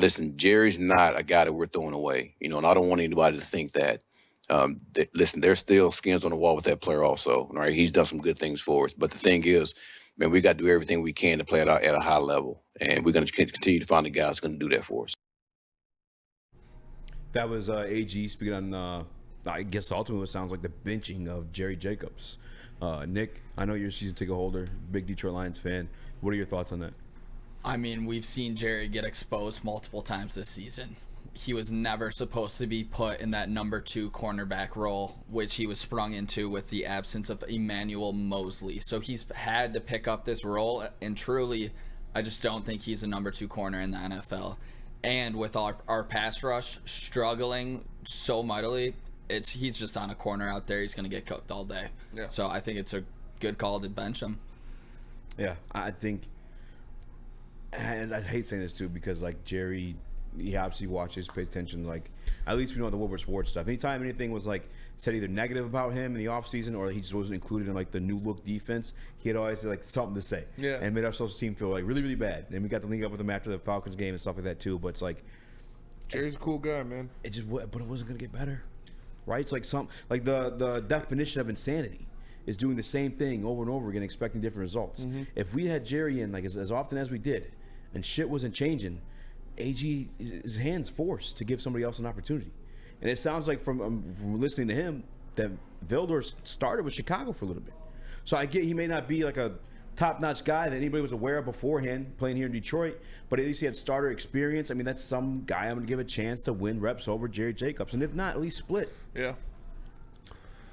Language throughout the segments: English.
listen, Jerry's not a guy that we're throwing away, and I don't want anybody to think that. Listen, there's still skins on the wall with that player also, right? He's done some good things for us. But the thing is, man, we got to do everything we can to play at a high level. And we're going to continue to find the guys going to do that for us. That was AG speaking on, I guess ultimately it sounds like the benching of Jerry Jacobs. Nick, I know you're a season ticket holder, big Detroit Lions fan. What are your thoughts on that? I mean, we've seen Jerry get exposed multiple times this season. He was never supposed to be put in that number 2 cornerback role, which he was sprung into with the absence of Emmanuel Mosley. So he's had to pick up this role, and truly, I just don't think he's a number 2 corner in the NFL. And with our pass rush struggling so mightily, he's just on a corner out there. He's going to get cooked all day. Yeah. So I think it's a good call to bench him. Yeah, I think, and I hate saying this too, because like Jerry, he obviously watches, pays attention. Like, at least we know the Woodward sports stuff. Anytime anything was like said either negative about him in the offseason or he just wasn't included in like the new look defense, he had always like something to say. Yeah. And made our social team feel like really, really bad. And we got to link up with him after the Falcons game and stuff like that too. But it's like, Jerry's a cool guy, man. But it wasn't gonna get better, right? It's like the definition of insanity is doing the same thing over and over again, expecting different results. Mm-hmm. If we had Jerry in like as often as we did, and shit wasn't changing, AG, his hands forced to give somebody else an opportunity. And it sounds like from listening to him that Vildor started with Chicago for a little bit. So I get he may not be like a top-notch guy that anybody was aware of beforehand playing here in Detroit, but at least he had starter experience. I mean, that's some guy I'm going to give a chance to win reps over Jerry Jacobs. And if not, at least split. Yeah.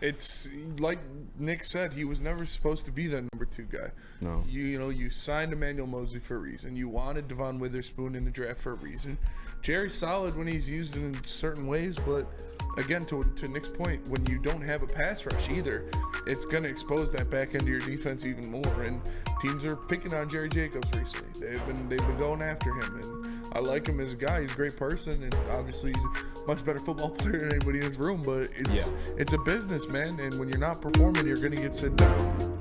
It's like Nick said, he was never supposed to be that number 2 guy. No. You signed Emmanuel Mosley for a reason. You wanted Devon Witherspoon in the draft for a reason. Jerry's solid when he's used in certain ways, but again, to Nick's point, when you don't have a pass rush either, it's going to expose that back end of your defense even more. And teams are picking on Jerry Jacobs recently. They've been going after him, and I like him as a guy. He's a great person, and obviously he's a much better football player than anybody in this room. But it's a business, man, and when you're not performing, you're going to get sent down.